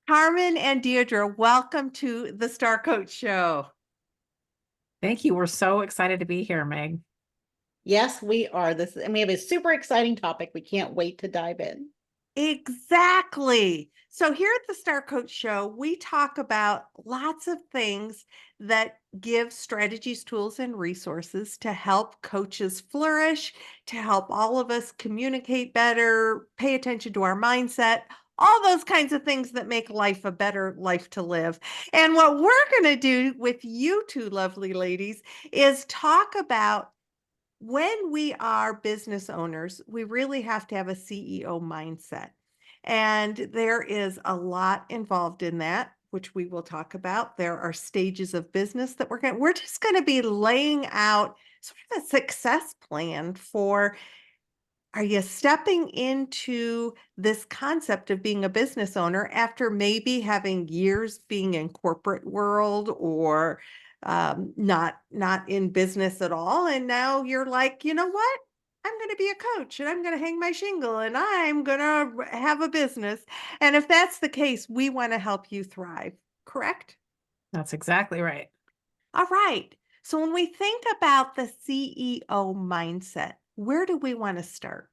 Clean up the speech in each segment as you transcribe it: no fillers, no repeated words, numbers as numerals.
Carmen and Deirdre, welcome to the Star Coach Show. Thank you. We're so excited to be here, Meg. Yes, we are. And we have a super exciting topic. We can't wait to dive in. Exactly. So here at the Star Coach Show, we talk about lots of things that give strategies, tools, and resources to help coaches flourish, to help all of us communicate better, pay attention to our mindset, all those kinds of things that make life a better life to live. And what we're going to do with you two lovely ladies is talk about when we are business owners, we really have to have a CEO mindset. And there is a lot involved in that, which we will talk about. There are stages of business that we're just going to be laying out sort of a success plan for, are you stepping into this concept of being a business owner after maybe having years being in corporate world or not in business at all, and now you're like, you know what, I'm going to be a coach and I'm going to hang my shingle and I'm going to have a business. And if that's the case, we want to help you thrive. Correct? That's exactly right. All right. So when we think about the CEO mindset, where do we want to start?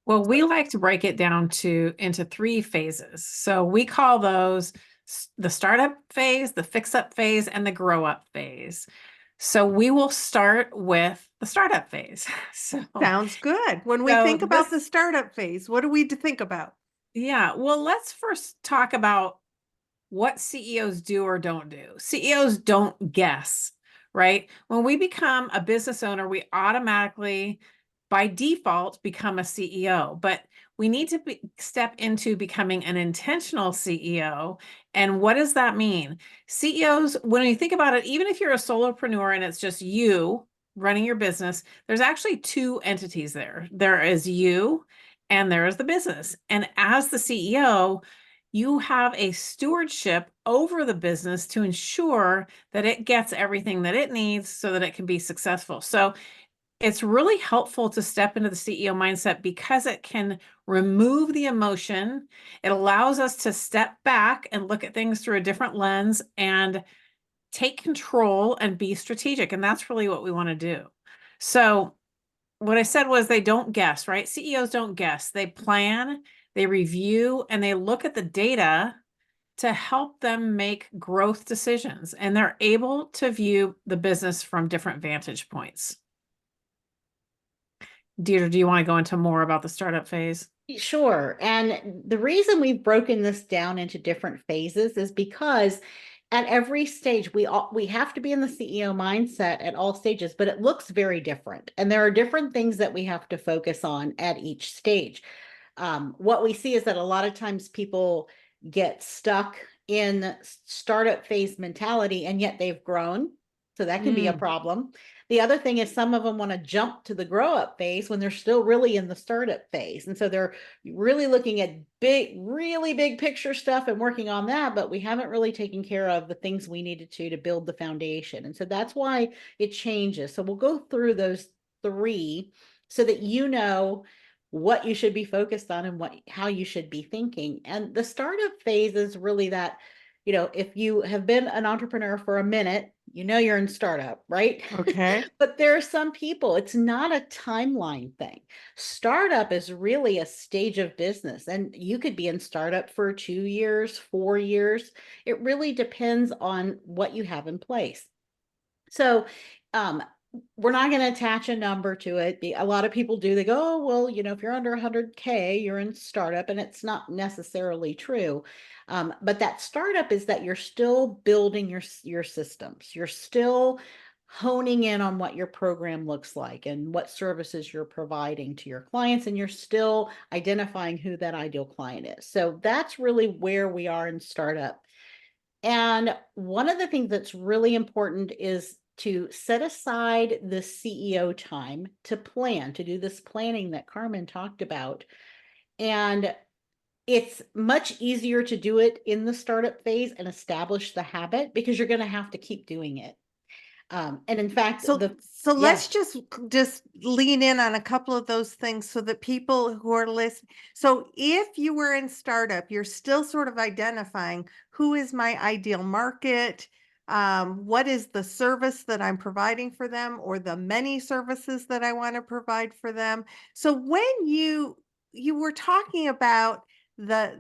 Well, we like to break it down into three phases. So we call those the startup phase, the fix-up phase, and the grow-up phase. So we will start with the startup phase. Sounds good. When we think about the startup phase, what do we think about? Yeah, well, let's first talk about what CEOs do or don't do. CEOs don't guess, right? When we become a business owner, we automatically, by default, become a CEO, but we need to step into becoming an intentional CEO. And what does that mean? CEOs, when you think about it, even if you're a solopreneur and it's just you running your business, there's actually two entities there. There is you and there is the business. And as the CEO, you have a stewardship over the business to ensure that it gets everything that it needs so that it can be successful. So it's really helpful to step into the CEO mindset because it can remove the emotion. It allows us to step back and look at things through a different lens and take control and be strategic. And that's really what we want to do. So what I said was they don't guess, right? CEOs don't guess. They plan, they review, and they look at the data to help them make growth decisions. And they're able to view the business from different vantage points. Deirdre, do you want to go into more about the startup phase? Sure. And the reason we've broken this down into different phases is because at every stage, we have to be in the CEO mindset at all stages, but it looks very different. And there are different things that we have to focus on at each stage. What we see is that a lot of times people get stuck in startup phase mentality, and yet they've grown. So that can be a problem. The other thing is some of them want to jump to the grow up phase when they're still really in the startup phase. And so they're really looking at really big picture stuff and working on that, but we haven't really taken care of the things we needed to build the foundation. And so that's why it changes. So we'll go through those three so that you know what you should be focused on and how you should be thinking. And the startup phase is really that, if you have been an entrepreneur for a minute, you're in startup, right? Okay. But there are some people, it's not a timeline thing. Startup is really a stage of business, and you could be in startup for 2 years, 4 years. It really depends on what you have in place. So, we're not going to attach a number to it. A lot of people do. They go, oh, well, if you're under 100K, you're in startup, and it's not necessarily true. But that startup is that you're still building your systems. You're still honing in on what your program looks like and what services you're providing to your clients, and you're still identifying who that ideal client is. So that's really where we are in startup. And one of the things that's really important is to set aside the CEO time to plan, to do this planning that Carmen talked about. And it's much easier to do it in the startup phase and establish the habit because you're going to have to keep doing it. And in fact, So, the so yeah. let's just lean in on a couple of those things so that people who are listening. So if you were in startup, you're still sort of identifying who is my ideal market, what is the service that I'm providing for them, or the many services that I want to provide for them. So when you were talking about the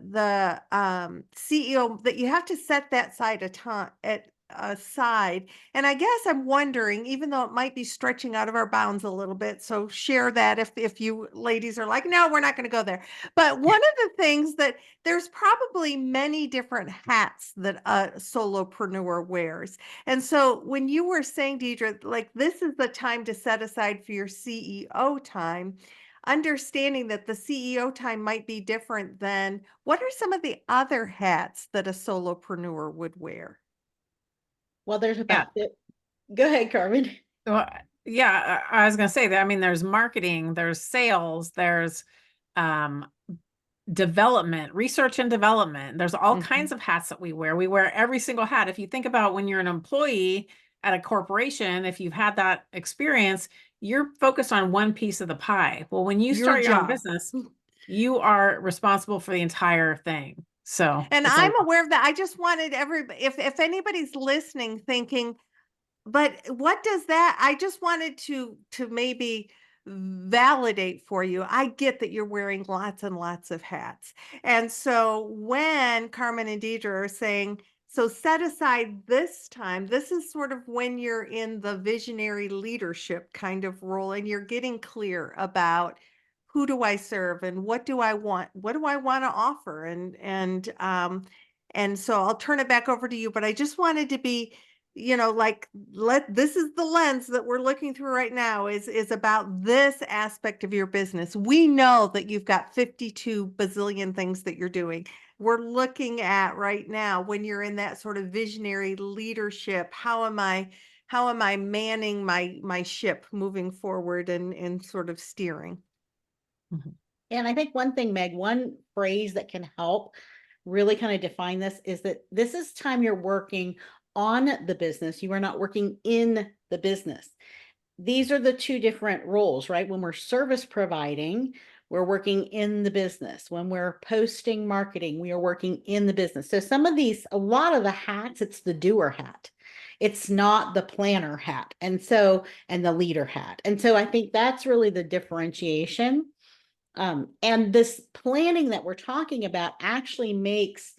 CEO, that you have to set that side a time at aside. And I guess I'm wondering, even though it might be stretching out of our bounds a little bit, so share that if you ladies are like, no, we're not going to go there. But one of the things that there's probably many different hats that a solopreneur wears. And so when you were saying, Deirdre, like this is the time to set aside for your CEO time, understanding that the CEO time might be different than what are some of the other hats that a solopreneur would wear? Well, there's Yeah. about go ahead, Carmen. Well, yeah, I was going to say that. I mean, there's marketing, there's sales, there's um, development, research and development. There's all kinds of hats that we wear. We wear every single hat. If you think about when you're an employee at a corporation, if you've had that experience, you're focused on one piece of the pie. Well, when you Your start your own job. business, you are responsible for the entire thing. So And it's a I'm lot. aware of that. I just wanted everybody, if anybody's listening, thinking, but what does that? I just wanted to maybe validate for you. I get that you're wearing lots and lots of hats. And so when Carmen and Deirdre are saying, so set aside this time, this is sort of when you're in the visionary leadership kind of role and you're getting clear about who do I serve and what do I want? What do I want to offer? And so I'll turn it back over to you, but I just wanted to be, like, this is the lens that we're looking through right now is about this aspect of your business. We know that you've got 52 bazillion things that you're doing. We're looking at right now when you're in that sort of visionary leadership, how am I manning my ship moving forward and sort of steering? Mhm. And I think one thing, Meg, one phrase that can help really kind of define this is that this is time you're working on the business. You are not working in the business. These are the two different roles, right? When we're service providing, we're working in the business. When we're posting marketing, we are working in the business. So some of these, a lot of the hats, it's the doer hat. It's not the planner hat. And the leader hat. And so I think that's really the differentiation. And this planning that we're talking about actually makes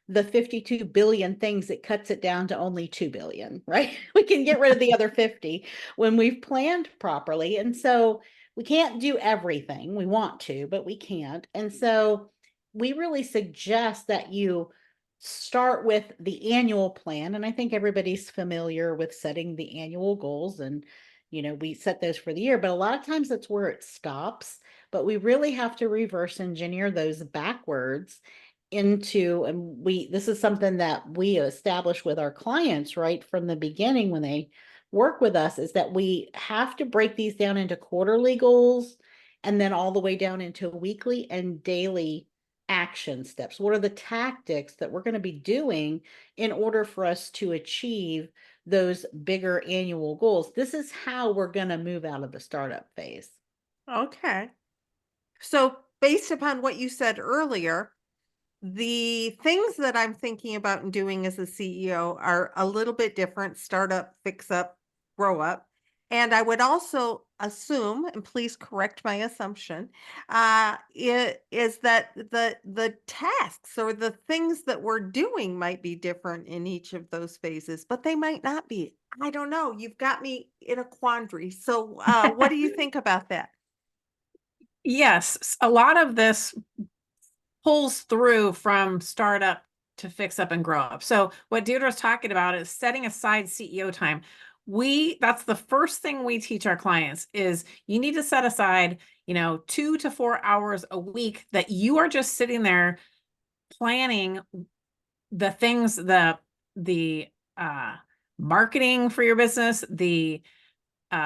the 52 billion things, it cuts it down to only 2 billion, right? We can get rid of the other 50 when we've planned properly. And so we can't do everything. We want to, but we can't. And so we really suggest that you start with the annual plan. And I think everybody's familiar with setting the annual goals, and we set those for the year, but a lot of times that's where it stops. But we really have to reverse engineer those backwards into, and this is something that we establish with our clients right from the beginning when they work with us, is that we have to break these down into quarterly goals and then all the way down into weekly and daily action steps. What are the tactics that we're going to be doing in order for us to achieve those bigger annual goals? This is how we're going to move out of the startup phase. Okay. So based upon what you said earlier, the things that I'm thinking about and doing as a CEO are a little bit different: startup, fix up, grow up. And I would also assume, and please correct my assumption, it is that the tasks or the things that we're doing might be different in each of those phases, but they might not be. I don't know. You've got me in a quandary. So what do you think about that? Yes, a lot of this pulls through from startup to fix up and grow up. So what Deirdre's talking about is setting aside CEO time. That's the first thing we teach our clients is you need to set aside, 2 to 4 hours a week that you are just sitting there planning the things, the marketing for your business, the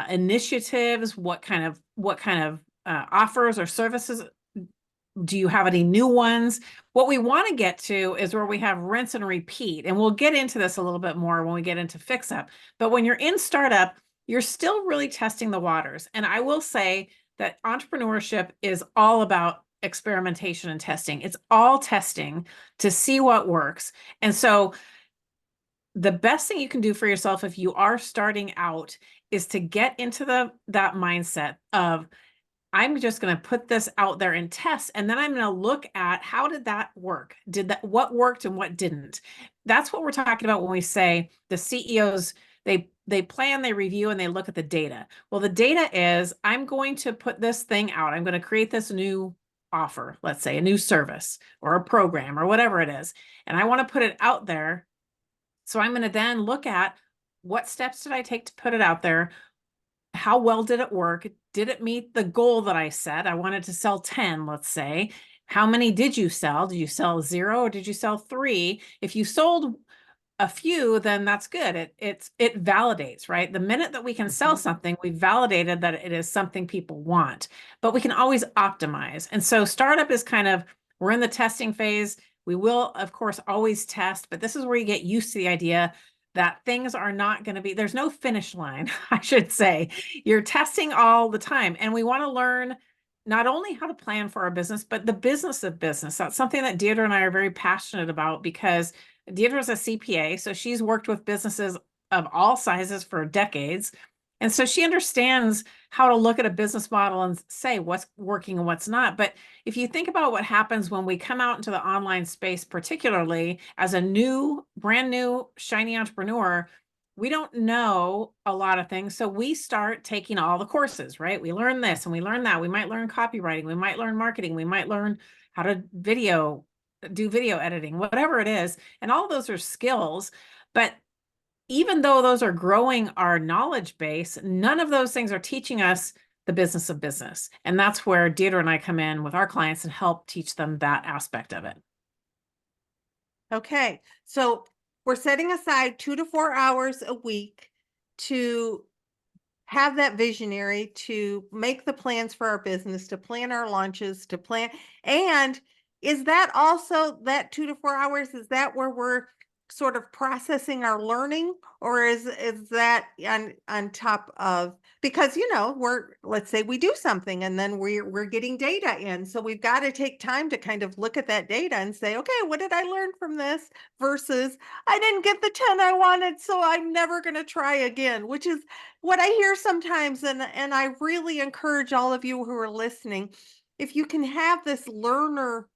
initiatives, what kind of offers or services Do you have any new ones? What we want to get to is where we have rinse and repeat. And we'll get into this a little bit more when we get into fix up. But when you're in startup, you're still really testing the waters. And I will say that entrepreneurship is all about experimentation and testing. It's all testing to see what works. And so the best thing you can do for yourself if you are starting out is to get into that mindset of, I'm just going to put this out there and test, and then I'm going to look at how did that work? What worked and what didn't? That's what we're talking about when we say the CEOs, they plan, they review, and they look at the data. Well, the data is, I'm going to put this thing out. I'm going to create this new offer, let's say a new service or a program or whatever it is. And I want to put it out there. So I'm going to then look at what steps did I take to put it out there? How well did it work? Did it meet the goal that I set? I wanted to sell 10, let's say. How many did you sell? Did you sell 0 or did you sell 3? If you sold a few, then that's good. It validates, right? The minute that we can sell something, we validated that it is something people want, but we can always optimize. And so startup is kind of, we're in the testing phase. We will, of course, always test, but this is where you get used to the idea that things are not going to be, there's no finish line, I should say. You're testing all the time. And we want to learn not only how to plan for our business, but the business of business. That's something that Deirdre and I are very passionate about, because Deirdre is a CPA, so she's worked with businesses of all sizes for decades. And so she understands how to look at a business model and say what's working and what's not. But if you think about what happens when we come out into the online space, particularly as a brand new, shiny entrepreneur, we don't know a lot of things. So we start taking all the courses, right? We learn this and we learn that. We might learn copywriting. We might learn marketing. We might learn how to do video editing, whatever it is. And all of those are skills. But even though those are growing our knowledge base, none of those things are teaching us the business of business. And that's where Deirdre and I come in with our clients and help teach them that aspect of it. Okay. So we're setting aside 2 to 4 hours a week to have that visionary, to make the plans for our business, to plan our launches, to plan. And is that also that 2 to 4 hours? Is that where we're sort of processing our learning, or is that on top of, because let's say we do something and then we're getting data in, so we've got to take time to kind of look at that data and say, okay, what did I learn from this versus I didn't get the 10 I wanted, so I'm never going to try again, which is what I hear sometimes. And I really encourage all of you who are listening, if you can have this learner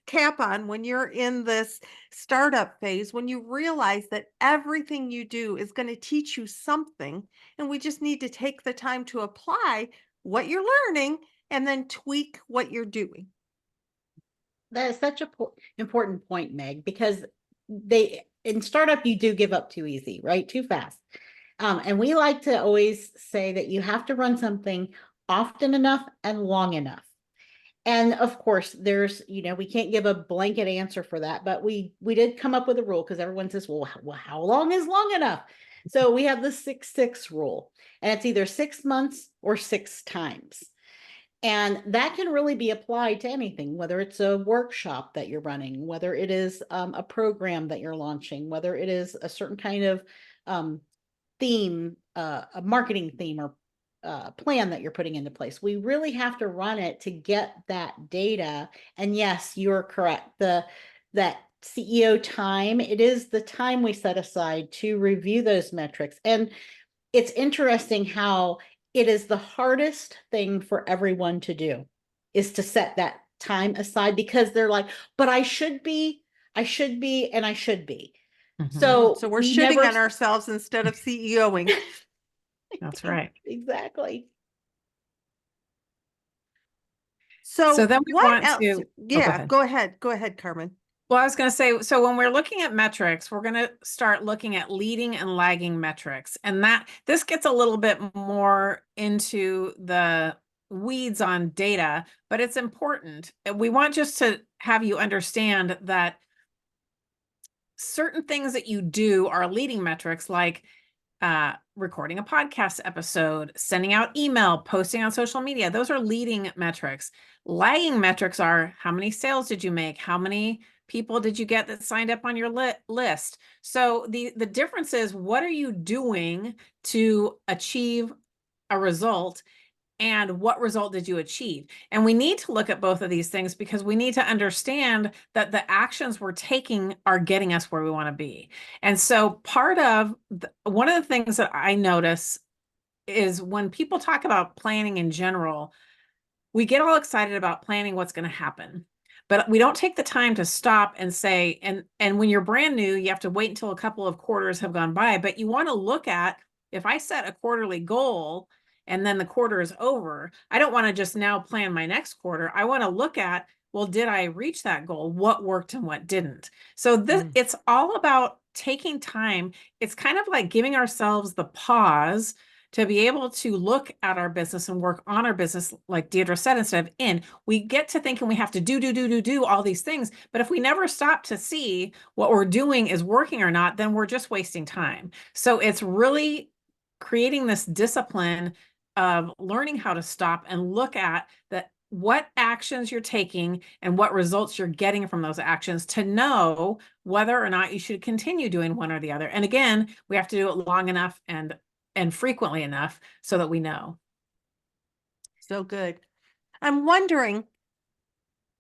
cap on when you're in this startup phase, when you realize that everything you do is going to teach you something, and we just need to take the time to apply what you're learning and then tweak what you're doing. That is such a important point, Meg, because in startup, you do give up too easy, right? Too fast. And we like to always say that you have to run something often enough and long enough. And of course, there's, we can't give a blanket answer for that, but we did come up with a rule, because everyone says, well, how long is long enough? So we have the 6-6 rule, and it's either 6 months or 6 times. And that can really be applied to anything, whether it's a workshop that you're running, whether it is a program that you're launching, whether it is a certain kind of theme, a marketing theme or plan that you're putting into place. We really have to run it to get that data. And yes, you're correct. That CEO time, it is the time we set aside to review those metrics. And it's interesting how it is the hardest thing for everyone to do, is to set that time aside, because they're like, but I should be, and I should be. Mm-hmm. So we're shooting on ourselves instead of CEOing. That's right. Exactly. So then we what want else? to, Yeah, go ahead, Carmen. Well, I was going to say, so when we're looking at metrics, we're going to start looking at leading and lagging metrics. And this gets a little bit more into the weeds on data, but it's important. We want just to have you understand that certain things that you do are leading metrics, like recording a podcast episode, sending out email, posting on social media. Those are leading metrics. Lagging metrics are how many sales did you make? How many people did you get that signed up on your list? So the difference is, what are you doing to achieve a result? And what result did you achieve? And we need to look at both of these things, because we need to understand that the actions we're taking are getting us where we want to be. And so one of the things that I notice is when people talk about planning in general, we get all excited about planning what's going to happen, but we don't take the time to stop and say, and when you're brand new, you have to wait until a couple of quarters have gone by, but you want to look at, if I set a quarterly goal and then the quarter is over, I don't want to just now plan my next quarter. I want to look at, well, did I reach that goal? What worked and what didn't? So it's all about taking time. It's kind of like giving ourselves the pause to be able to look at our business and work on our business, like Deirdre said, instead of in. We get to thinking we have to do all these things. But if we never stop to see what we're doing is working or not, then we're just wasting time. So it's really creating this discipline of learning how to stop and look at what actions you're taking and what results you're getting from those actions, to know whether or not you should continue doing one or the other. And again, we have to do it long enough and frequently enough so that we know. So good. I'm wondering,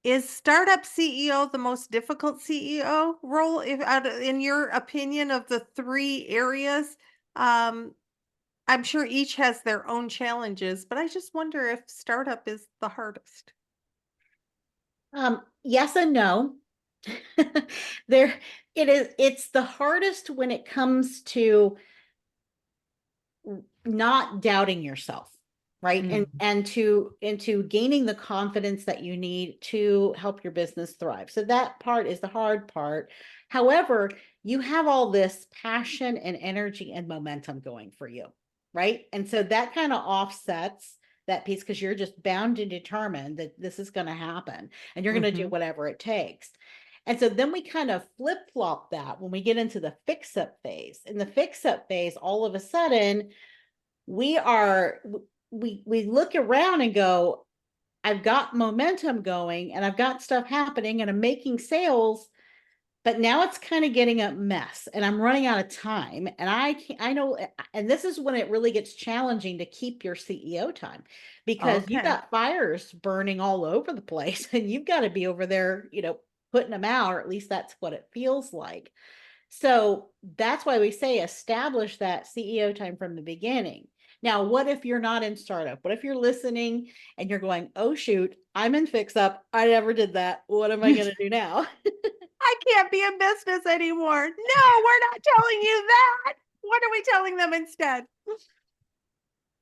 is startup CEO the most difficult CEO role, if in your opinion, of the three areas? I'm sure each has their own challenges, but I just wonder if startup is the hardest. Yes and no. It's the hardest when it comes to not doubting yourself, right? And into gaining the confidence that you need to help your business thrive. So that part is the hard part. However, you have all this passion and energy and momentum going for you, right? And so that kind of offsets that piece, because you're just bound and determined that this is going to happen and you're going to do whatever it takes. And so then we kind of flip-flop that when we get into the fix-up phase. In the fix-up phase, all of a sudden, we look around and go, I've got momentum going and I've got stuff happening and I'm making sales, but now it's kind of getting a mess and I'm running out of time. And I know, and this is when it really gets challenging to keep your CEO time, because you've got fires burning all over the place and you've got to be over there, putting them out, or at least that's what it feels like. So that's why we say establish that CEO time from the beginning. Now, what if you're not in startup? What if you're listening and you're going, oh, shoot, I'm in fix up. I never did that. What am I going to do now? I can't be in business anymore. No, we're not telling you that. What are we telling them instead?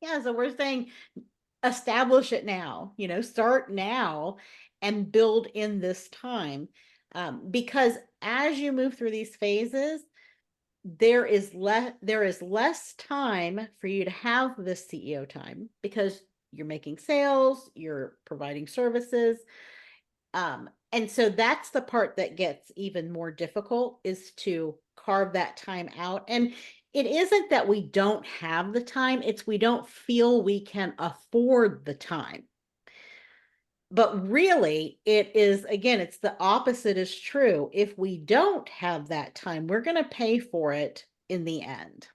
Yeah, so we're saying establish it now, start now and build in this time. Because as you move through these phases, there is less time for you to have this CEO time, because you're making sales, you're providing services. And so that's the part that gets even more difficult, is to carve that time out. And it isn't that we don't have the time, it's we don't feel we can afford the time. But really, it is, again, it's the opposite is true. If we don't have that time, we're going to pay for it in the end.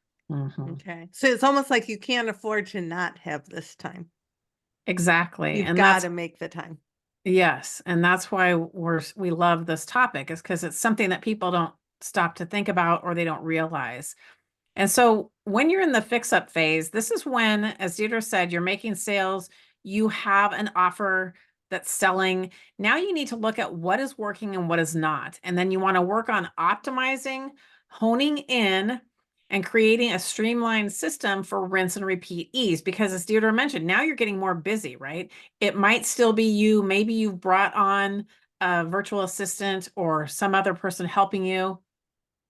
Okay. So it's almost like you can't afford to not have this time. Exactly. You've got to make the time. Yes. And that's why we love this topic, is because it's something that people don't stop to think about, or they don't realize. And so when you're in the fix-up phase, this is when, as Deirdre said, you're making sales, you have an offer that's selling. Now you need to look at what is working and what is not. And then you want to work on optimizing, honing in, and creating a streamlined system for rinse and repeat ease. Because as Deirdre mentioned, now you're getting more busy, right? It might still be you. Maybe you've brought on a virtual assistant or some other person helping you,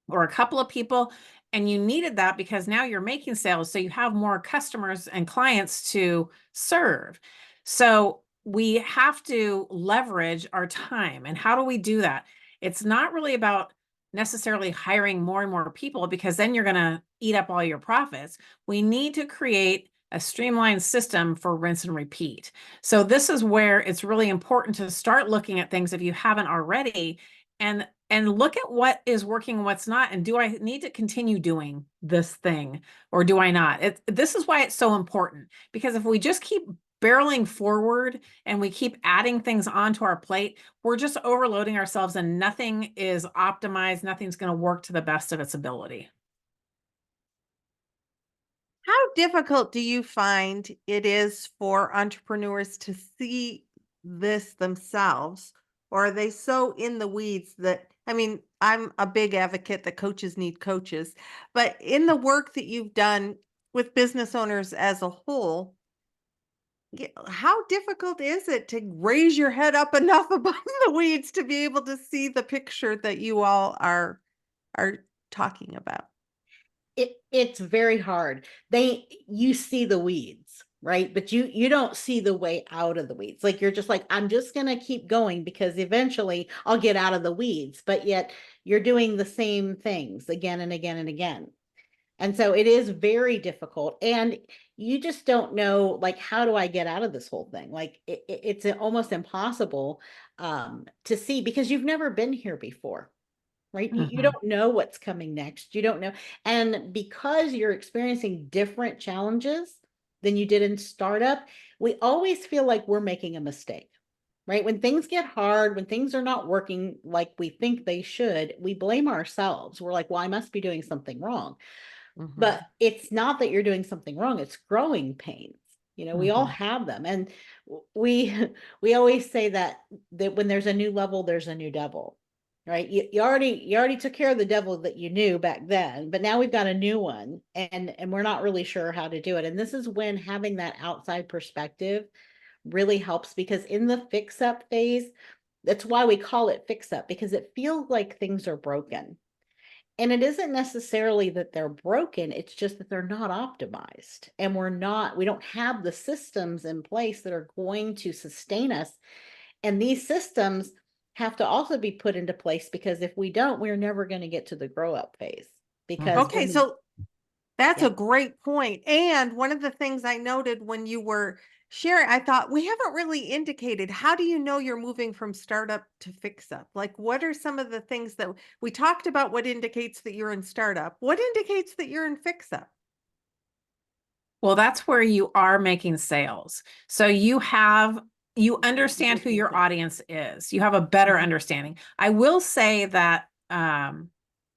or a couple of people, and you needed that because now you're making sales. So you have more customers and clients to serve. So we have to leverage our time. And how do we do that? It's not really about necessarily hiring more and more people, because then you're going to eat up all your profits. We need to create a streamlined system for rinse and repeat. So this is where it's really important to start looking at things, if you haven't already, and look at what is working and what's not. And do I need to continue doing this thing, or do I not? This is why it's so important, because if we just keep barreling forward and we keep adding things onto our plate, we're just overloading ourselves and nothing is optimized. Nothing's going to work to the best of its ability. How difficult do you find it is for entrepreneurs to see this themselves? Or are they so in the weeds that, I mean, I'm a big advocate that coaches need coaches, but in the work that you've done with business owners as a whole, how difficult is it to raise your head up enough above the weeds to be able to see the picture that you all are talking about? It's very hard. You see the weeds, right? But you don't see the way out of the weeds. Like, you're just like, I'm just going to keep going because eventually I'll get out of the weeds. But yet you're doing the same things again and again and again. And so it is very difficult. And you just don't know, like, how do I get out of this whole thing? Like, it's almost impossible to see, because you've never been here before. Right? You don't know what's coming next. You don't know. And because you're experiencing different challenges than you did in startup, we always feel like we're making a mistake, right? When things get hard, when things are not working like we think they should, we blame ourselves. We're like, well, I must be doing something wrong. But it's not that you're doing something wrong. It's growing pains. We all have them. And we we always say that when there's a new level, there's a new devil. Right. You already took care of the devil that you knew back then, but now we've got a new one, and we're not really sure how to do it. And this is when having that outside perspective really helps, because in the fix up phase, that's why we call it fix up, because it feels like things are broken. And it isn't necessarily that they're broken, it's just that they're not optimized. And we don't have the systems in place that are going to sustain us. And these systems have to also be put into place, because if we don't, we're never going to get to the grow up phase. Because Okay, so that's Yeah. a great point. And one of the things I noted when you were sharing, I thought, we haven't really indicated, how do you know you're moving from startup to fix up? Like, what are some of the things that we talked about? What indicates that you're in startup? What indicates that you're in fix up? Well, that's where you are making sales. So you understand who your audience is. You have a better understanding. I will say that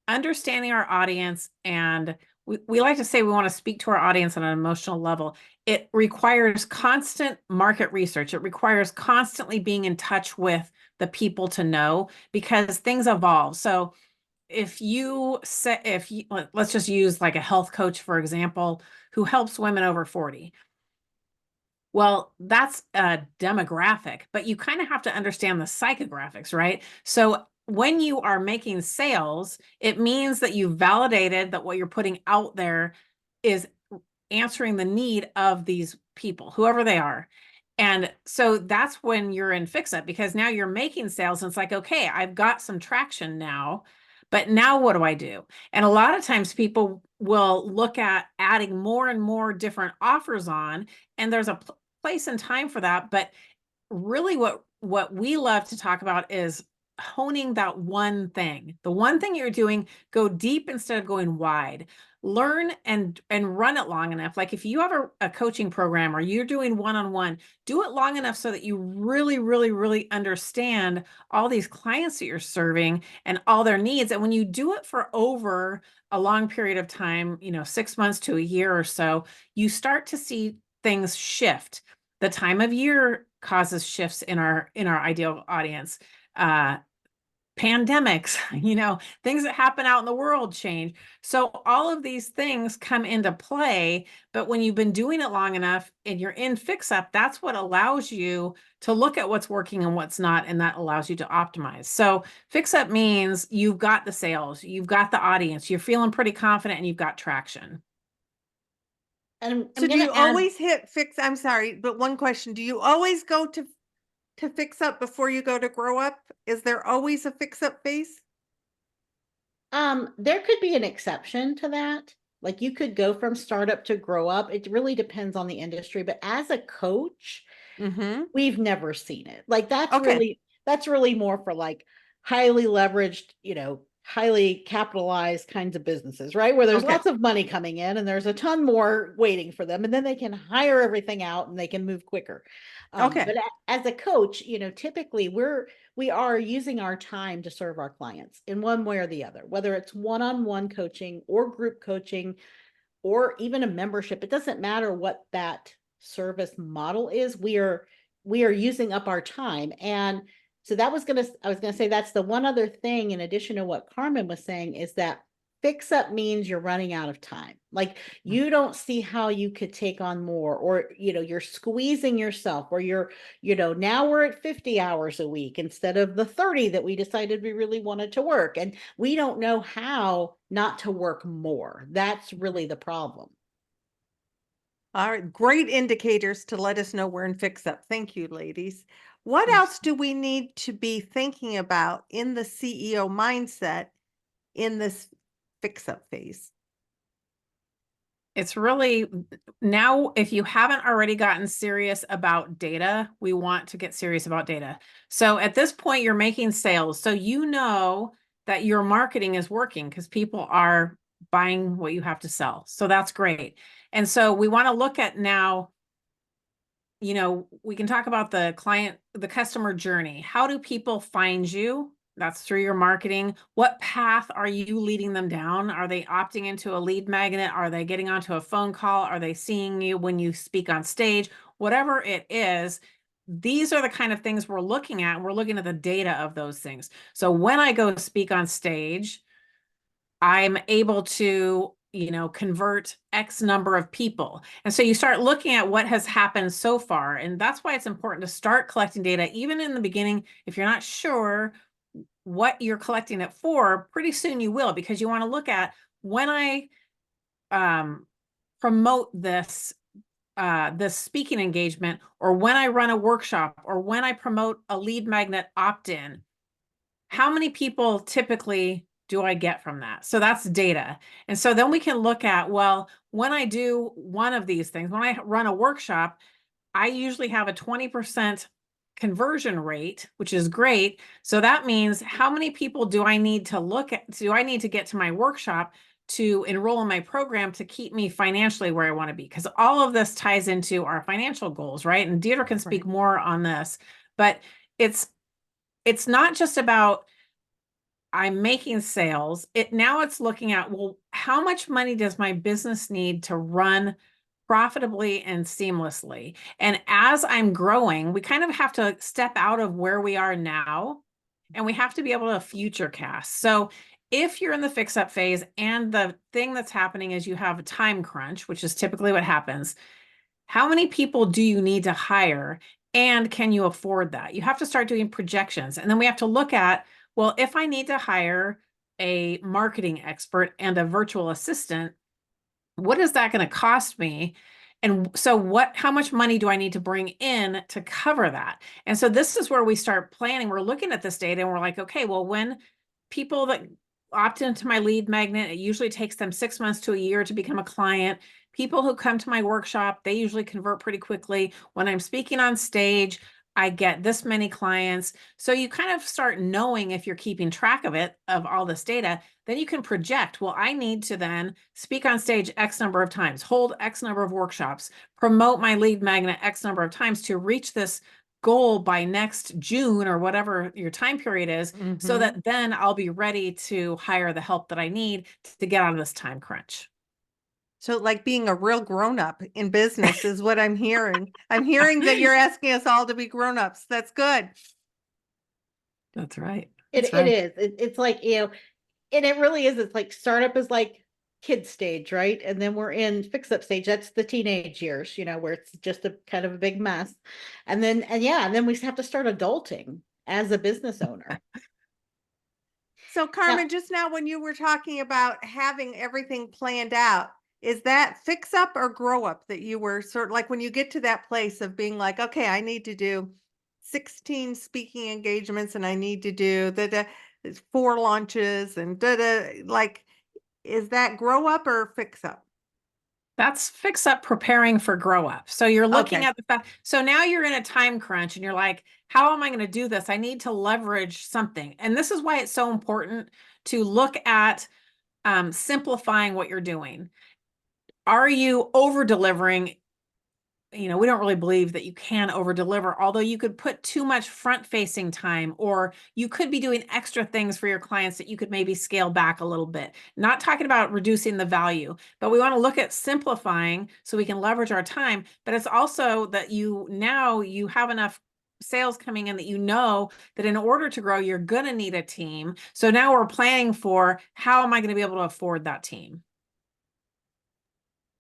understanding our audience, and we like to say we want to speak to our audience on an emotional level. It requires constant market research. It requires constantly being in touch with the people to know, because things evolve. So let's just use like a health coach, for example, who helps women over 40. Well, that's a demographic, but you kind of have to understand the psychographics, right? So when you are making sales, it means that you've validated that what you're putting out there is answering the need of these people, whoever they are. And so that's when you're in fix up, because now you're making sales and it's like, okay, I've got some traction now, but now what do I do? And a lot of times people will look at adding more and more different offers on, and there's a place and time for that. But really what we love to talk about is honing that one thing. The one thing you're doing, go deep instead of going wide. Learn and run it long enough. Like if you have a coaching program or you're doing one-on-one, do it long enough so that you really, really, really understand all these clients that you're serving and all their needs. And when you do it for over a long period of time, 6 months to a year or so, you start to see things shift. The time of year causes shifts in our ideal audience. Pandemics, things that happen out in the world change. So all of these things come into play, but when you've been doing it long enough and you're in fix up, that's what allows you to look at what's working and what's not, and that allows you to optimize. So fix up means you've got the sales, you've got the audience, you're feeling pretty confident, and you've got traction. And So do you always hit fix? I'm sorry, but one question, do you always go to fix up before you go to grow up? Is there always a fix up phase? There could be an exception to that. Like you could go from startup to grow up. It really depends on the industry. But as a coach, Mm-hmm. we've never seen it. Like Okay. that's really more for like highly leveraged, highly capitalized kinds of businesses, right? Where there's Okay. lots of money coming in and there's a ton more waiting for them. And then they can hire everything out and they can move quicker. Okay. As a coach, typically we are using our time to serve our clients in one way or the other, whether it's one-on-one coaching or group coaching or even a membership. It doesn't matter what that service model is. We are using up our time. And so I was gonna say that's the one other thing in addition to what Carmen was saying is that fix up means you're running out of time. Like you don't see how you could take on more, or you're squeezing yourself, or now we're at 50 hours a week instead of the 30 that we decided we really wanted to work. And we don't know how not to work more. That's really the problem. All right. Great indicators to let us know we're in fix up. Thank you, ladies. What Yes. else do we need to be thinking about in the CEO mindset in this fix up phase? It's really now, if you haven't already gotten serious about data, we want to get serious about data. So at this point, you're making sales. So you know that your marketing is working because people are buying what you have to sell. So that's great. And so we want to look at now, we can talk about the customer journey. How do people find you? That's through your marketing. What path are you leading them down? Are they opting into a lead magnet? Are they getting onto a phone call? Are they seeing you when you speak on stage? Whatever it is, these are the kind of things we're looking at. And we're looking at the data of those things. So when I go speak on stage, I'm able to, convert X number of people. And so you start looking at what has happened so far. And that's why it's important to start collecting data, even in the beginning. If you're not sure what you're collecting it for, pretty soon you will, because you want to look at when I promote this speaking engagement, or when I run a workshop, or when I promote a lead magnet opt-in, how many people typically do I get from that? So that's data. And so then we can look at, well, when I do one of these things, when I run a workshop, I usually have a 20% conversion rate, which is great. So that means how many people do I need to get to my workshop to enroll in my program to keep me financially where I want to be? Because all of this ties into our financial goals, right? And Deirdre can speak more on this, but it's not just about I'm making sales. Now it's looking at, well, how much money does my business need to run profitably and seamlessly? And as I'm growing, we kind of have to step out of where we are now, and we have to be able to future cast. So if you're in the fix up phase and the thing that's happening is you have a time crunch, which is typically what happens, how many people do you need to hire? And can you afford that? You have to start doing projections. And then we have to look at, well, if I need to hire a marketing expert and a virtual assistant, what is that going to cost me? And so how much money do I need to bring in to cover that? And so this is where we start planning. We're looking at this data and we're like, okay, well, when people that opt into my lead magnet, it usually takes them 6 months to a year to become a client. People who come to my workshop, they usually convert pretty quickly. When I'm speaking on stage, I get this many clients. So you kind of start knowing, if you're keeping track of all this data, then you can project, well, I need to then speak on stage X number of times, hold X number of workshops, promote my lead magnet X number of times to reach this goal by next June or whatever your time period is, so that then I'll be ready to hire the help that I need to get out of this time crunch. So like being a real grown-up in business is what I'm hearing. I'm hearing that you're asking us all to be grown-ups. That's good. That's right. It is. It's like, and it really is. It's like startup is like kid stage, right? And then we're in fix up stage. That's the teenage years, where it's just a kind of a big mess. And then we have to start adulting as a business owner. So Carmen, just now when you were talking about having everything planned out, is that fix up or grow up that you were sort of like when you get to that place of being like, okay, I need to do 16 speaking engagements and I need to do it's 4 launches and like, is that grow up or fix up? That's fix up preparing for grow up. So you're looking Okay. at the fact. So now you're in a time crunch and you're like, how am I going to do this? I need to leverage something. And this is why it's so important to look at simplifying what you're doing. Are you over delivering? We don't really believe that you can over deliver, although you could put too much front facing time, or you could be doing extra things for your clients that you could maybe scale back a little bit. Not talking about reducing the value, but we want to look at simplifying so we can leverage our time. But it's also that you have enough sales coming in that that in order to grow, you're going to need a team. So now we're planning for how am I going to be able to afford that team?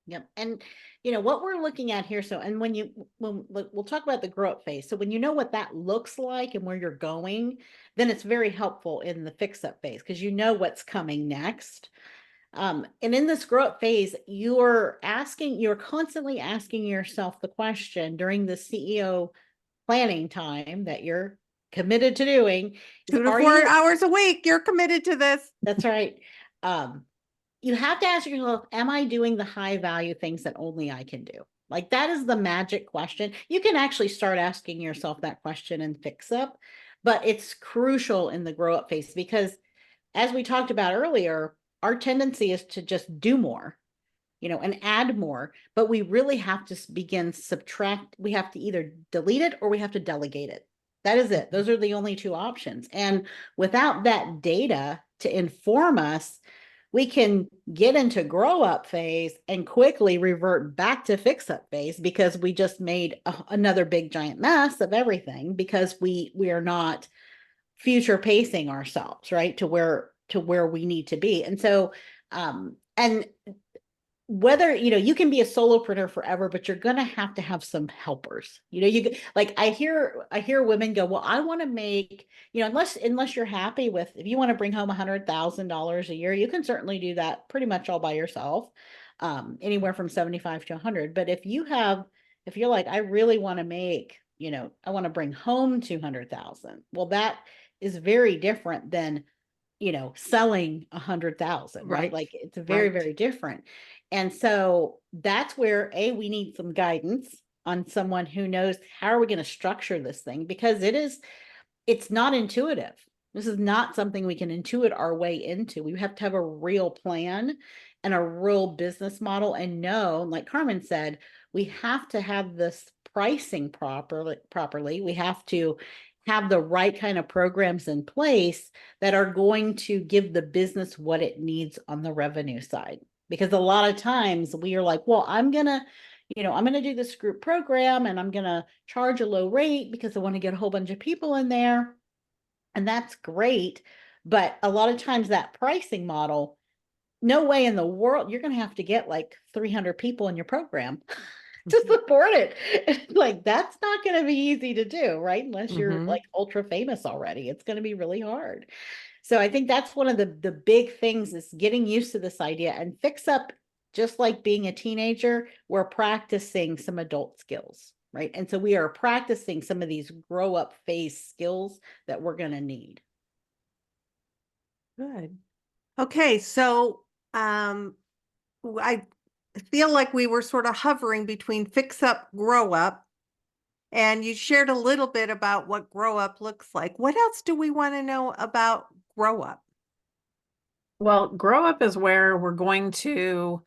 Yep. And what we're looking at here. So, and when we'll talk about the grow up phase. So when you know what that looks like and where you're going, then it's very helpful in the fix up phase because you know what's coming next. And in this grow up phase, you're constantly asking yourself the question during the CEO planning time that you're committed to doing is, 2 to are 4 you, hours a week, you're committed to this. that's right. You have to ask yourself, am I doing the high value things that only I can do? Like that is the magic question. You can actually start asking yourself that question and fix up, but it's crucial in the grow up phase because as we talked about earlier, our tendency is to just do more, and add more, but we really have to begin subtract. We have to either delete it or we have to delegate it. That is it. Those are the only two options. And without that data to inform us, we can get into grow up phase and quickly revert back to fix up phase because we just made another big giant mess of everything because we are not future pacing ourselves, right, to where we need to be. And so and whether you can be a solopreneur forever, but you're going to have some helpers. Like I hear women go, well, I want to make, unless you're happy with, if you want to bring home $100,000 a year, you can certainly do that pretty much all by yourself, anywhere from 75 to 100. But if you're like, I really want to make, I want to bring home 200,000, well, that is very different than selling 100,000, right? Like it's very, very different. And so that's where we need some guidance on someone who knows how are we going to structure this thing, because it's not intuitive. This is not something we can intuit our way into. We have to have a real plan and a real business model and know, like Carmen said, we have to have this pricing properly. We have to have the right kind of programs in place that are going to give the business what it needs on the revenue side. Because a lot of times we are like, well, I'm going to do this group program and I'm going to charge a low rate because I want to get a whole bunch of people in there. And that's great. But a lot of times that pricing model, no way in the world, you're going to have to get like 300 people in your program to support it. Like that's not going to be easy to do, right? Unless you're like ultra famous already, it's going to be really hard. So I think that's one of the big things is getting used to this idea. And fix up, just like being a teenager, we're practicing some adult skills, right? And so we are practicing some of these grow up phase skills that we're going to need. Good. Okay, so I feel like we were sort of hovering between fix up, grow up, and you shared a little bit about what grow up looks like. What else do we want to know about grow up? Well, grow up is where we're going to,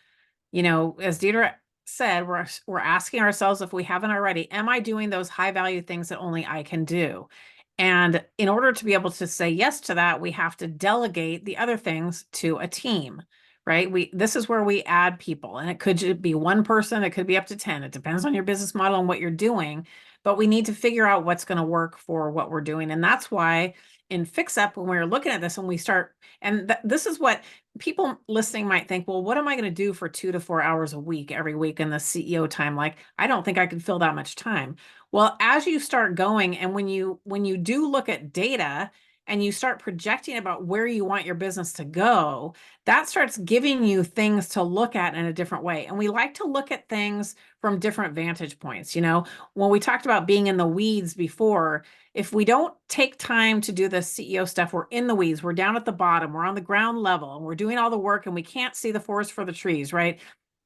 as Deirdre said, we're asking ourselves, if we haven't already, am I doing those high value things that only I can do? And in order to be able to say yes to that, we have to delegate the other things to a team, right? This is where we add people, and it could be one person, it could be up to 10. It depends on your business model and what you're doing, but we need to figure out what's going to work for what we're doing. And that's why in Fix Up, when we're looking at this, when we start, and this is what people listening might think, well, what am I going to do for 2 to 4 hours a week, every week in the CEO time? Like, I don't think I can fill that much time. Well, as you start going, and when you do look at data, and you start projecting about where you want your business to go, that starts giving you things to look at in a different way. And we like to look at things from different vantage points. When we talked about being in the weeds before, if we don't take time to do the CEO stuff, we're in the weeds, we're down at the bottom, we're on the ground level, and we're doing all the work and we can't see the forest for the trees, right?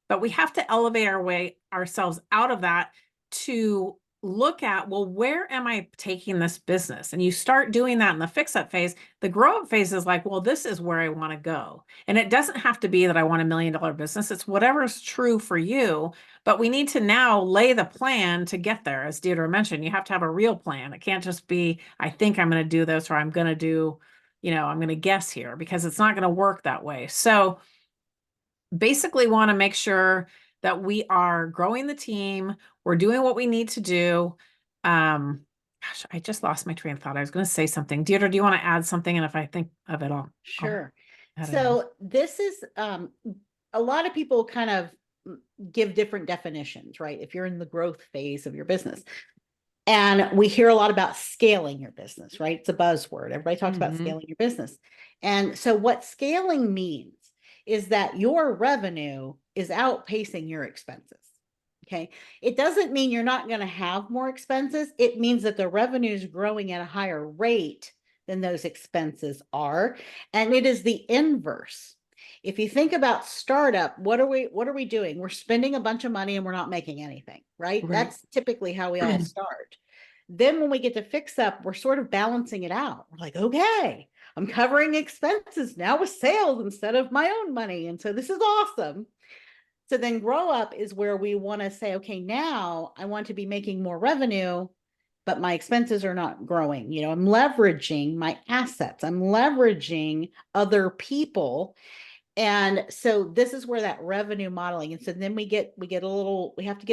But we have to elevate ourselves out of that to look at, well, where am I taking this business? And you start doing that in the fix up phase. The grow up phase is like, well, this is where I want to go. And it doesn't have to be that I want $1 million business. It's whatever's true for you. But we need to now lay the plan to get there. As Deirdre mentioned, you have to have a real plan. It can't just be, I think I'm going to do this, or I'm going to do, I'm going to guess here, because it's not going to work that way. So basically want to make sure that we are growing the team. We're doing what we need to do. Gosh, I just lost my train of thought. I was going to say something. Deirdre, do you want to add something? And if I think of it all. Sure. add it So this is a lot of people kind of give different definitions, right? If you're in the growth phase of your business. And we hear a lot about scaling your business, right? It's a buzzword. Everybody talks about scaling your business. And so what scaling means is that your revenue is outpacing your expenses. Okay. It doesn't mean you're not going to have more expenses. It means that the revenue is growing at a higher rate than those expenses are. And it is the inverse. If you think about startup, what are we doing? We're spending a bunch of money and we're not making anything, right? That's typically how we all start. Then when we get to fix up, we're sort of balancing it out. We're like, okay, I'm covering expenses now with sales instead of my own money. And so this is awesome. So then grow up is where we want to say, okay, now I want to be making more revenue, but my expenses are not growing. I'm leveraging my assets. I'm leveraging other people. And so this is where that revenue modeling. And so then we have to get a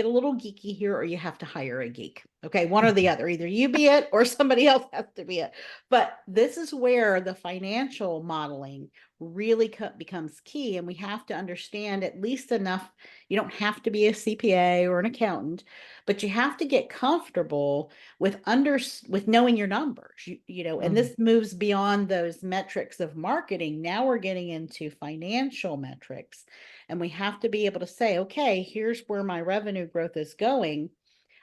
little geeky here, or you have to hire a geek. Okay. One or the other, either you be it or somebody else has to be it. But this is where the financial modeling really becomes key. And we have to understand at least enough. You don't have to be a CPA or an accountant, but you have to get comfortable with knowing your numbers, and this moves beyond those metrics of marketing. Now we're getting into financial metrics, and we have to be able to say, okay, here's where my revenue growth is going.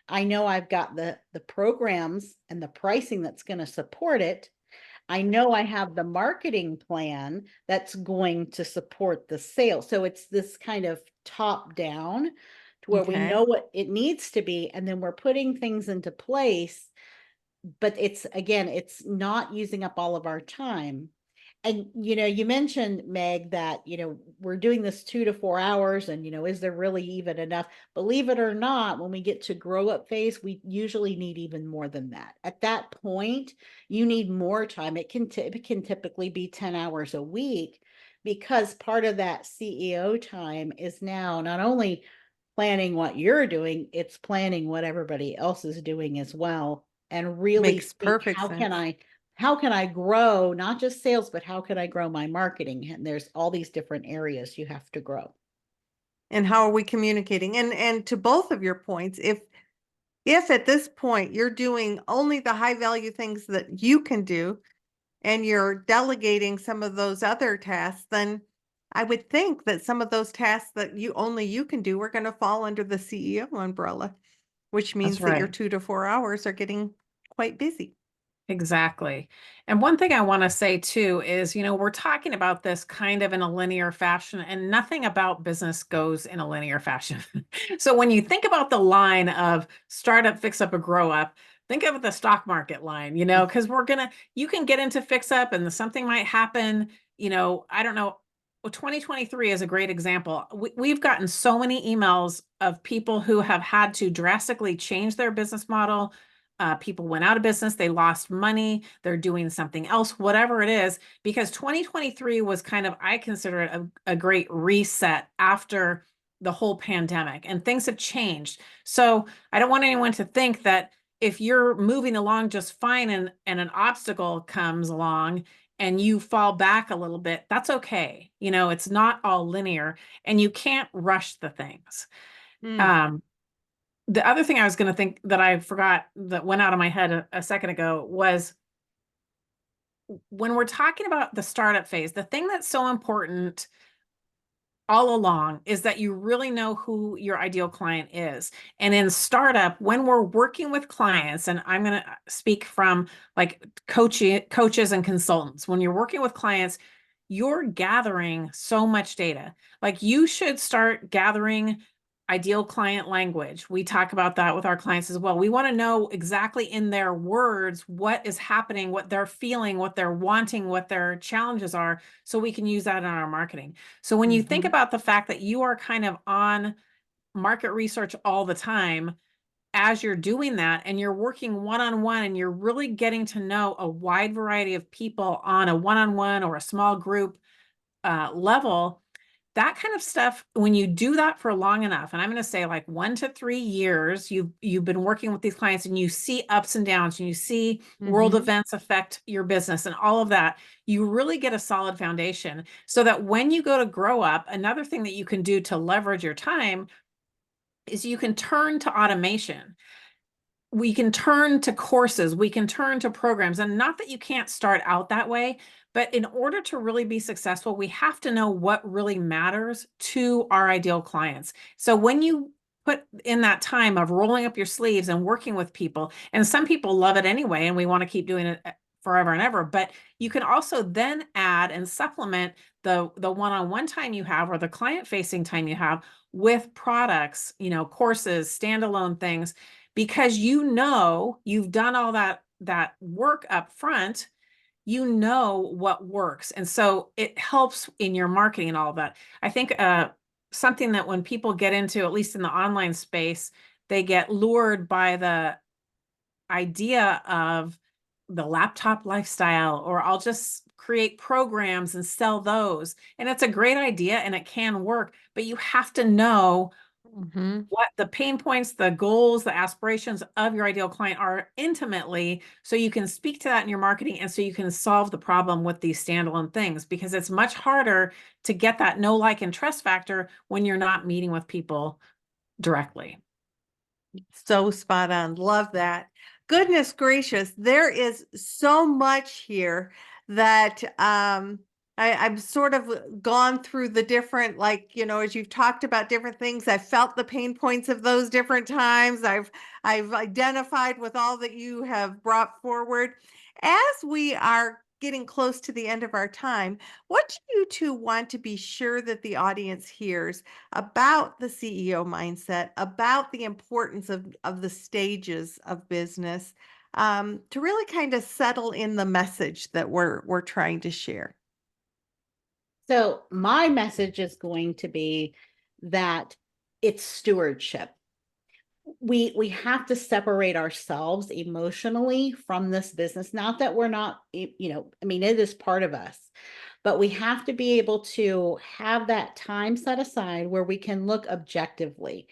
I know I've got the programs and the pricing that's going to support it. I know I have the marketing plan that's going to support the sale. So it's this kind of top down to where we know what it needs to be. And then we're putting things into place, but it's not using up all of our time. And, you mentioned, Meg, that, we're doing this 2 to 4 hours and, is there really even enough? Believe it or not, when we get to grow up phase, we usually need even more than that. At that point, you need more time. It can typically be 10 hours a week, because part of that CEO time is now not only planning what you're doing, it's planning what everybody else is doing as well. And really Makes perfect sense. How can I grow, not just sales, but how can I grow my marketing? And there's all these different areas you have to grow. And how are we communicating? And to both of your points, if at this point you're doing only the high value things that you can do, and you're delegating some of those other tasks, then I would think that some of those tasks that you can do are going to fall under the CEO umbrella, which means that your 2 to 4 hours are getting quite busy. Exactly. And one thing I want to say too is, we're talking about this kind of in a linear fashion, and nothing about business goes in a linear fashion. So when you think about the line of startup, fix up, or grow up, think of the stock market line, because you can get into fix up and something might happen. I don't know. Well, 2023 is a great example. We've gotten so many emails of people who have had to drastically change their business model. People went out of business, they lost money, they're doing something else, whatever it is, because 2023 was kind of, I consider it a great reset after the whole pandemic, and things have changed. So I don't want anyone to think that if you're moving along just fine and an obstacle comes along and you fall back a little bit, that's okay. It's not all linear, and you can't rush the things. The other thing I was going to think that I forgot that went out of my head a second ago was when we're talking about the startup phase, the thing that's so important all along is that you really know who your ideal client is. And in startup, when we're working with clients, and I'm going to speak from like coaches and consultants, when you're working with clients, you're gathering so much data. Like you should start gathering ideal client language. We talk about that with our clients as well. We want to know exactly in their words what is happening, what they're feeling, what they're wanting, what their challenges are, so we can use that in our marketing. So when you think about the fact that you are kind of on market research all the time, as you're doing that and you're working one-on-one and you're really getting to know a wide variety of people on a one-on-one or a small group level, that kind of stuff, when you do that for long enough, and I'm going to say like 1 to 3 years, you've been working with these clients and you see ups and downs and you see world events affect your business and all of that, you really get a solid foundation so that when you go to grow up, another thing that you can do to leverage your time is you can turn to automation. We can turn to courses, we can turn to programs, and not that you can't start out that way, but in order to really be successful, we have to know what really matters to our ideal clients. So when you put in that time of rolling up your sleeves and working with people, and some people love it anyway, and we want to keep doing it forever and ever, but you can also then add and supplement the one-on-one time you have or the client-facing time you have with products, courses, standalone things, because you've done all that work up front, what works. And so it helps in your marketing and all of that. I think something that when people get into, at least in the online space, they get lured by the idea of the laptop lifestyle, or I'll just create programs and sell those. And it's a great idea and it can work, but you have to know what the pain points, the goals, the aspirations of your ideal client are intimately, so you can speak to that in your marketing and so you can solve the problem with these standalone things, because it's much harder to get that know, like, and trust factor when you're not meeting with people directly. So spot on. Love that. Goodness gracious, there is so much here that I've sort of gone through the different, like, as you've talked about different things, I've felt the pain points of those different times. I've identified with all that you have brought forward. As we are getting close to the end of our time, what do you two want to be sure that the audience hears about the CEO mindset, about the importance of the stages of business, to really kind of settle in the message that we're trying to share? So my message is going to be that it's stewardship. We have to separate ourselves emotionally from this business. Not that we're not, I mean, it is part of us, but we have to be able to have that time set aside where we can look objectively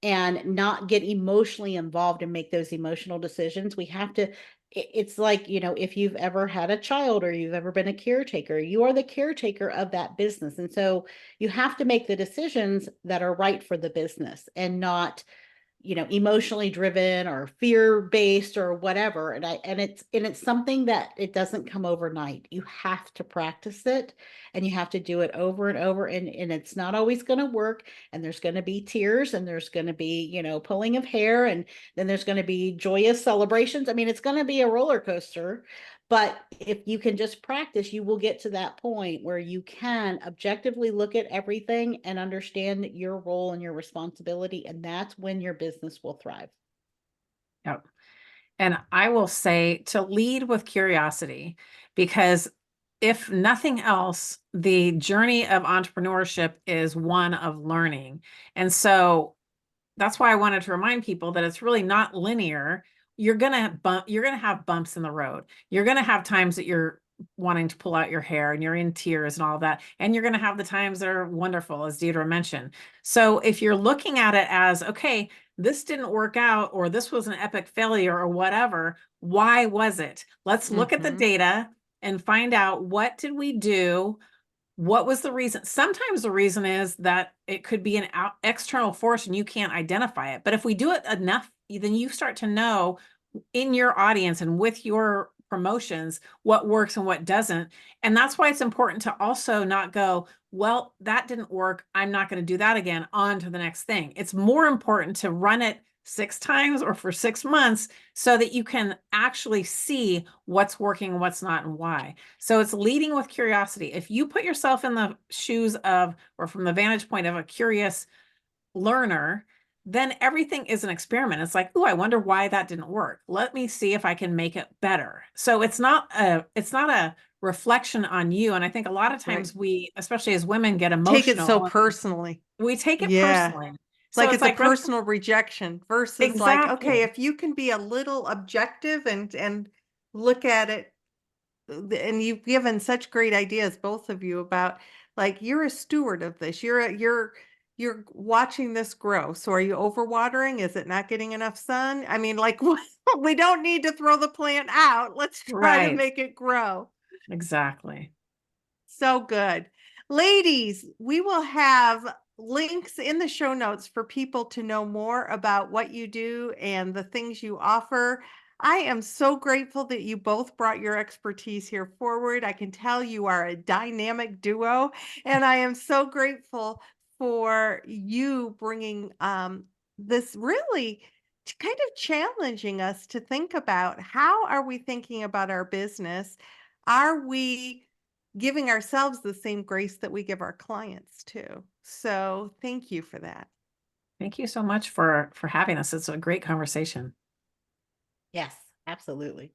and not get emotionally involved and make those emotional decisions. We have to, it's like, if you've ever had a child or you've ever been a caretaker, you are the caretaker of that business. And so you have to make the decisions that are right for the business and not emotionally driven or fear-based or whatever. And it's something that it doesn't come overnight. You have to practice it and you have to do it over and over. And it's not always going to work. And there's going to be tears and there's going to be, pulling of hair, and then there's going to be joyous celebrations. I mean, it's going to be a roller coaster. But if you can just practice, you will get to that point where you can objectively look at everything and understand your role and your responsibility. And that's when your business will thrive. Yep. And I will say to lead with curiosity, because if nothing else, the journey of entrepreneurship is one of learning. And so that's why I wanted to remind people that it's really not linear. You're going to have bumps in the road. You're going to have times that you're wanting to pull out your hair and you're in tears and all that. And you're going to have the times that are wonderful, as Deirdre mentioned. So if you're looking at it as, okay, this didn't work out, or this was an epic failure or whatever, why was it? Let's look at the data and find out, what did we do? What was the reason? Sometimes the reason is that it could be an external force and you can't identify it. But if we do it enough, then you start to know in your audience and with your promotions, what works and what doesn't. And that's why it's important to also not go, well, that didn't work, I'm not going to do that again, on to the next thing. It's more important to run it 6 times or for 6 months so that you can actually see what's working and what's not and why. So it's leading with curiosity. If you put yourself in the shoes of, or from the vantage point of a curious learner, then everything is an experiment. It's like, oh, I wonder why that didn't work. Let me see if I can make it better. So it's not a reflection on you. And I think a lot of times we, especially as women, get Take it so emotional. personally. We take it Yeah. personally. Like So it's a personal rejection versus like, okay, exactly. if you can be a little objective and look at it, and you've given such great ideas, both of you, about like you're a steward of this. You're watching this grow. So are you overwatering? Is it not getting enough sun? I mean, like we don't need to throw the plant out. Let's try to Right. make it grow. Exactly. So good. Ladies, we will have links in the show notes for people to know more about what you do and the things you offer. I am so grateful that you both brought your expertise here forward. I can tell you are a dynamic duo, and I am so grateful for you bringing this really kind of challenging us to think about how are we thinking about our business? Are we giving ourselves the same grace that we give our clients too? So thank you for that. Thank you so much for having us. It's a great conversation. Yes, absolutely.